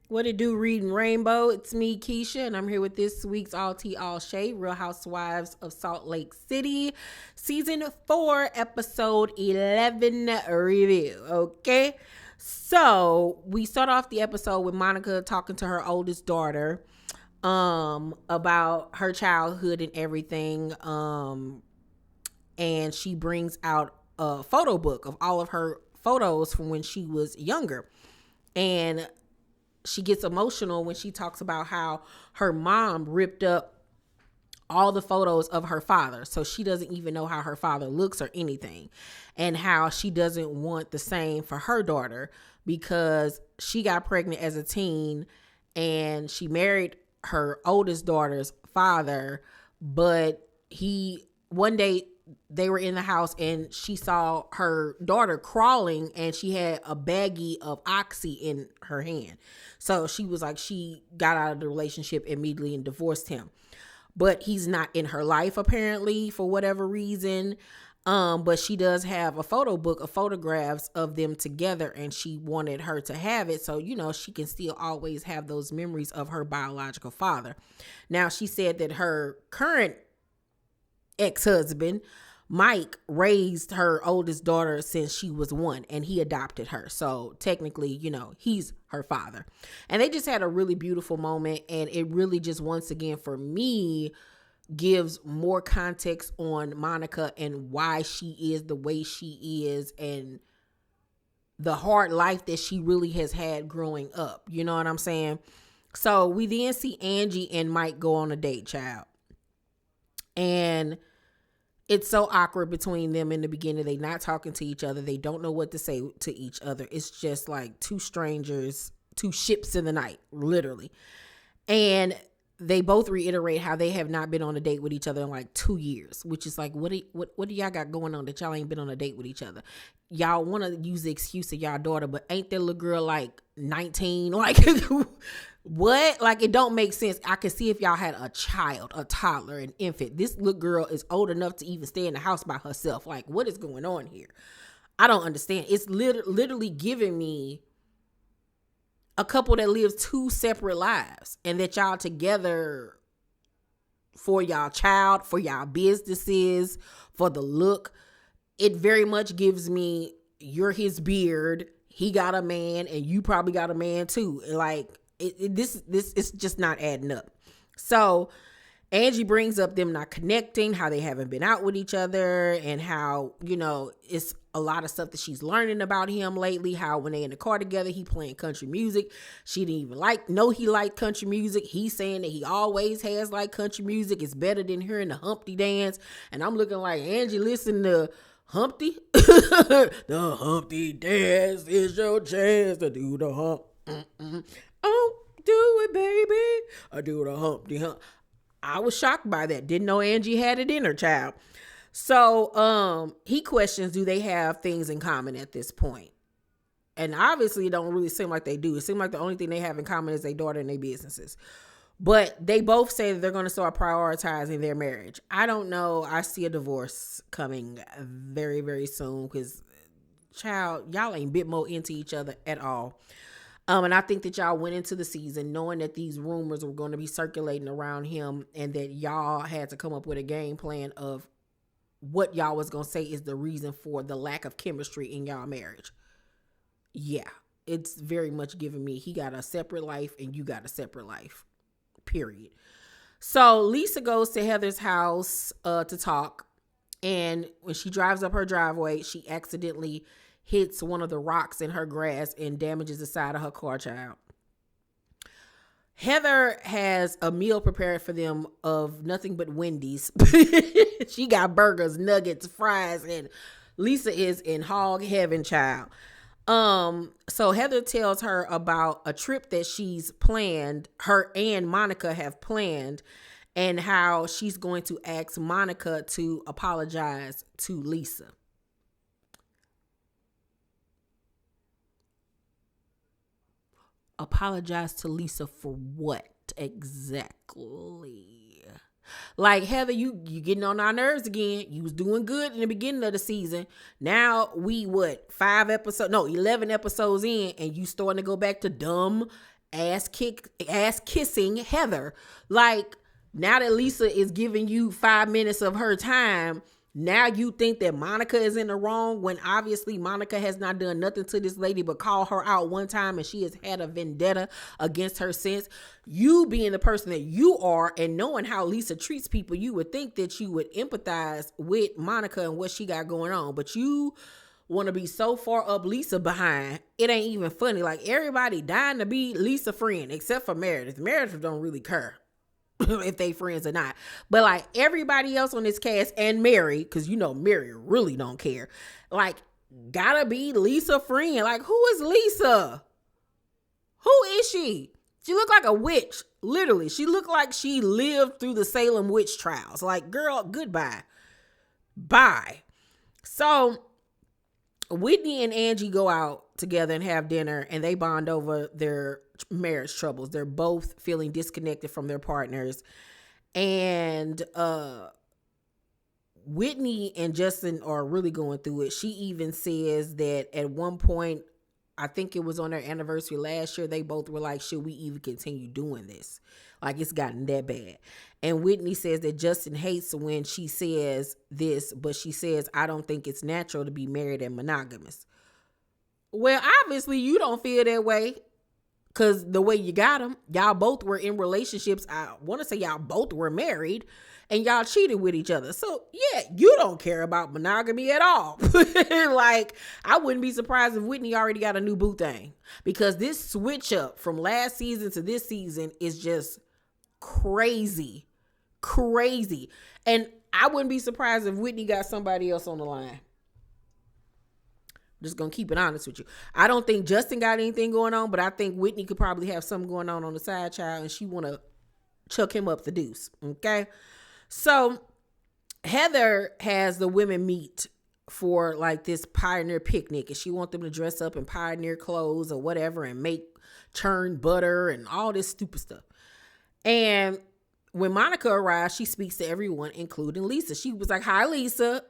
What it do, Reading Rainbow? It's me, Keisha, and I'm here with this week's All Tea, All Shade, Real Housewives of Salt Lake City, Season 4, Episode 11 review, okay? So, we start off the episode with Monica talking to her oldest daughter about her childhood and everything, and she brings out a photo book of all of her photos from when she was younger, and she gets emotional when she talks about how her mom ripped up all the photos of her father. So she doesn't even know how her father looks or anything, and how she doesn't want the same for her daughter because she got pregnant as a teen and she married her oldest daughter's father. But one day they were in the house and she saw her daughter crawling and she had a baggie of Oxy in her hand. So she was like, she got out of the relationship immediately and divorced him. But he's not in her life apparently for whatever reason. But she does have a photo book of photographs of them together, and she wanted her to have it so, she can still always have those memories of her biological father. Now, she said that her current ex-husband, Mike, raised her oldest daughter since she was 1, and he adopted her. So technically, he's her father. And they just had a really beautiful moment, and it really just, once again, for me, gives more context on Monica and why she is the way she is and the hard life that she really has had growing up. You know what I'm saying? So we then see Angie and Mike go on a date, child. And it's so awkward between them in the beginning. They not talking to each other. They don't know what to say to each other. It's just like two strangers, two ships in the night, literally. And they both reiterate how they have not been on a date with each other in like 2 years, which is like, what do y'all got going on that y'all ain't been on a date with each other? Y'all want to use the excuse of y'all daughter, but ain't that little girl like 19? Like, what? Like, it don't make sense. I can see if y'all had a child, a toddler, an infant. This little girl is old enough to even stay in the house by herself. Like, what is going on here? I don't understand. It's literally giving me a couple that lives 2 separate lives, and that y'all together for y'all child, for y'all businesses, for the look. It very much gives me, you're his beard, he got a man, and you probably got a man too. Like, this is just not adding up. So Angie brings up them not connecting, how they haven't been out with each other, and how, it's a lot of stuff that she's learning about him lately, how when they in the car together, he playing country music. She didn't even know he liked country music. He's saying that he always has liked country music. It's better than hearing the Humpty dance. And I'm looking like, Angie, listen to Humpty. The Humpty dance is your chance to do the hump. Oh, do it, baby. I do the Humpty hump. I was shocked by that. Didn't know Angie had it in her, child. So he questions, do they have things in common at this point? And obviously it don't really seem like they do. It seems like the only thing they have in common is their daughter and their businesses. But they both say that they're going to start prioritizing their marriage. I don't know. I see a divorce coming very, very soon because, child, y'all ain't bit more into each other at all. And I think that y'all went into the season knowing that these rumors were going to be circulating around him, and that y'all had to come up with a game plan of what y'all was going to say is the reason for the lack of chemistry in y'all marriage. Yeah, it's very much giving me, he got a separate life and you got a separate life, period. So Lisa goes to Heather's house to talk. And when she drives up her driveway, she accidentally hits one of the rocks in her grass and damages the side of her car, child. Heather has a meal prepared for them of nothing but Wendy's. She got burgers, nuggets, fries, and Lisa is in hog heaven, child. So Heather tells her about a trip that she's planned, her and Monica have planned, and how she's going to ask Monica to apologize to Lisa. Apologize to Lisa for what exactly? Like, Heather, you getting on our nerves again. You was doing good in the beginning of the season. Now we 11 episodes in, and you starting to go back to dumb ass kissing Heather. Like, now that Lisa is giving you 5 minutes of her time, now you think that Monica is in the wrong when obviously Monica has not done nothing to this lady but call her out one time, and she has had a vendetta against her since. You being the person that you are and knowing how Lisa treats people, you would think that you would empathize with Monica and what she got going on, but you want to be so far up Lisa behind, it ain't even funny. Like, everybody dying to be Lisa friend except for Meredith. Meredith don't really care if they friends or not. But like everybody else on this cast and Mary, because you know Mary really don't care, like, gotta be Lisa friend. Like, who is Lisa? Who is she? She looked like a witch. Literally, she looked like she lived through the Salem witch trials. Like, girl, goodbye. Bye. So Whitney and Angie go out together and have dinner, and they bond over their marriage troubles. They're both feeling disconnected from their partners. And Whitney and Justin are really going through it. She even says that at one point, I think it was on their anniversary last year, they both were like, should we even continue doing this? Like, it's gotten that bad. And Whitney says that Justin hates when she says this, but she says, I don't think it's natural to be married and monogamous. Well, obviously you don't feel that way, because the way you got them, y'all both were in relationships. I want to say y'all both were married and y'all cheated with each other. So yeah, you don't care about monogamy at all. Like, I wouldn't be surprised if Whitney already got a new boo thing, because this switch up from last season to this season is just crazy. And I wouldn't be surprised if Whitney got somebody else on the line. Just gonna keep it honest with you. I don't think Justin got anything going on, but I think Whitney could probably have something going on the side, child, and she want to chuck him up the deuce. Okay. So Heather has the women meet for like this pioneer picnic, and she wants them to dress up in pioneer clothes or whatever and make churned butter and all this stupid stuff. And when Monica arrives, she speaks to everyone, including Lisa. She was like, hi, Lisa.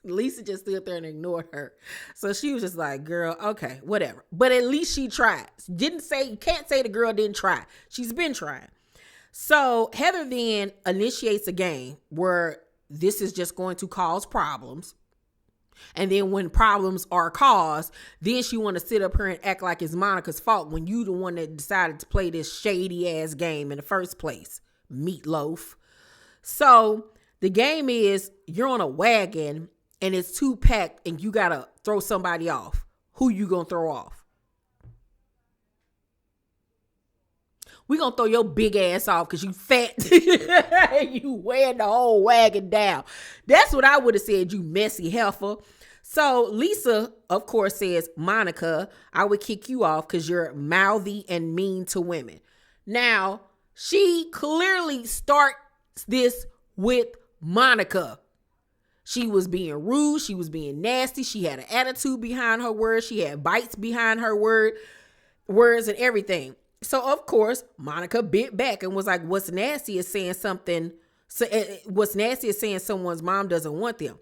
Lisa just stood there and ignored her. So she was just like, girl, okay, whatever. But at least she tried. You can't say the girl didn't try. She's been trying. So Heather then initiates a game where this is just going to cause problems. And then when problems are caused, then she want to sit up here and act like it's Monica's fault when you the one that decided to play this shady ass game in the first place. Meatloaf. So the game is, you're on a wagon and it's too packed and you got to throw somebody off. Who you going to throw off? We going to throw your big ass off because you fat and you wearing the whole wagon down. That's what I would have said, you messy heifer. So Lisa, of course, says, Monica, I would kick you off because you're mouthy and mean to women. Now, she clearly starts this with Monica. She was being rude. She was being nasty. She had an attitude behind her words. She had bites behind her words and everything. So, of course, Monica bit back and was like, what's nasty is saying something. What's nasty is saying someone's mom doesn't want them.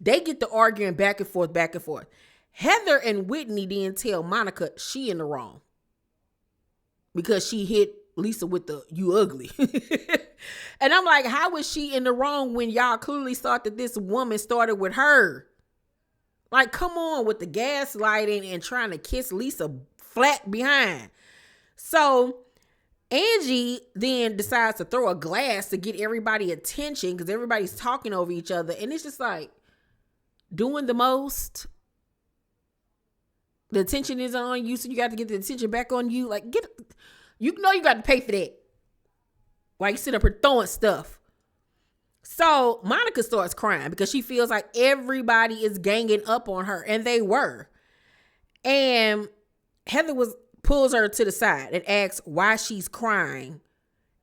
They get to arguing back and forth. Heather and Whitney then tell Monica she in the wrong because she hit Lisa with the you ugly. And I'm like, how was she in the wrong when y'all clearly saw that this woman started with her? Like, come on with the gaslighting and trying to kiss Lisa flat behind. So Angie then decides to throw a glass to get everybody attention because everybody's talking over each other. And it's just like doing the most. The attention is on you, so you got to get the attention back on you. Like, you know you got to pay for that. Like, sit up here throwing stuff. So Monica starts crying because she feels like everybody is ganging up on her, and they were. And Heather pulls her to the side and asks why she's crying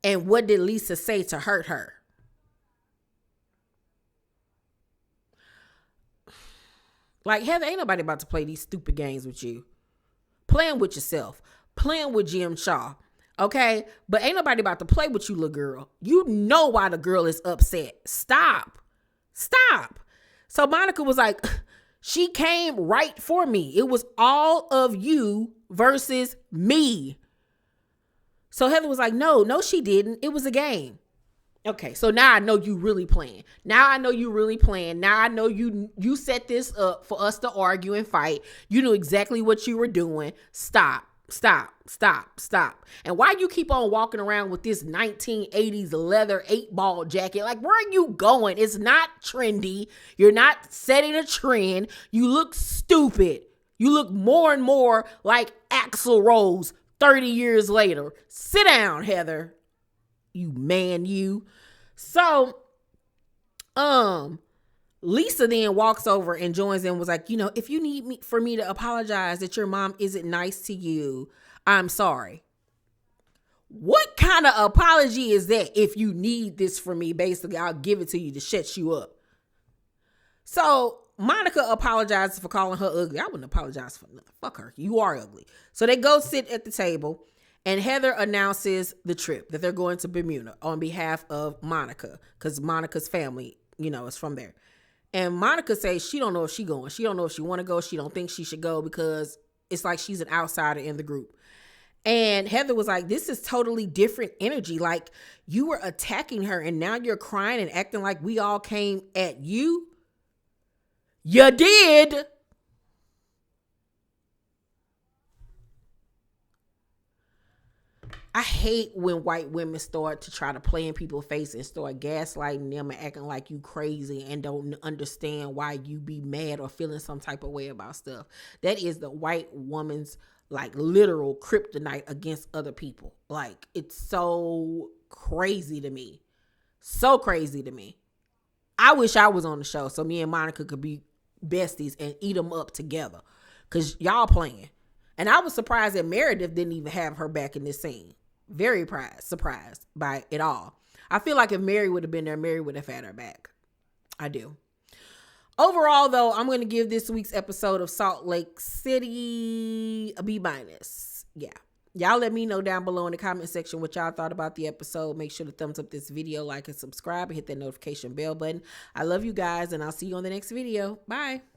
and what did Lisa say to hurt her. Like, Heather, ain't nobody about to play these stupid games with you. Playing with yourself. Playing with Jim Shaw. Okay? But ain't nobody about to play with you, little girl. You know why the girl is upset. Stop. So Monica was like, she came right for me. It was all of you versus me. So Heather was like, no, she didn't. It was a game. Okay, so now I know you really playing. Now I know you really playing. Now I know you set this up for us to argue and fight. You knew exactly what you were doing. Stop. And why you keep on walking around with this 1980s leather 8-ball jacket? Like, where are you going? It's not trendy. You're not setting a trend. You look stupid. You look more and more like Axl Rose 30 years later. Sit down, Heather. You man, you. So, Lisa then walks over and joins in, was like, if you need for me to apologize that your mom isn't nice to you, I'm sorry. What kind of apology is that? If you need this from me, basically, I'll give it to you to shut you up. So Monica apologizes for calling her ugly. I wouldn't apologize for nothing. Fuck her. You are ugly. So they go sit at the table. And Heather announces the trip that they're going to Bermuda on behalf of Monica, because Monica's family, is from there. And Monica says she don't know if she going. She don't know if she want to go. She don't think she should go because it's like she's an outsider in the group. And Heather was like, this is totally different energy. Like, you were attacking her and now you're crying and acting like we all came at you. You did. I hate when white women start to try to play in people's face and start gaslighting them and acting like you crazy and don't understand why you be mad or feeling some type of way about stuff. That is the white woman's like literal kryptonite against other people. Like, it's so crazy to me. So crazy to me. I wish I was on the show so me and Monica could be besties and eat them up together, because y'all playing. And I was surprised that Meredith didn't even have her back in this scene. Very surprised by it all. I feel like if Mary would have been there, Mary would have had her back. I do. Overall, though, I'm going to give this week's episode of Salt Lake City a B-. Yeah. Y'all let me know down below in the comment section what y'all thought about the episode. Make sure to thumbs up this video, like and subscribe, and hit that notification bell button. I love you guys, and I'll see you on the next video. Bye.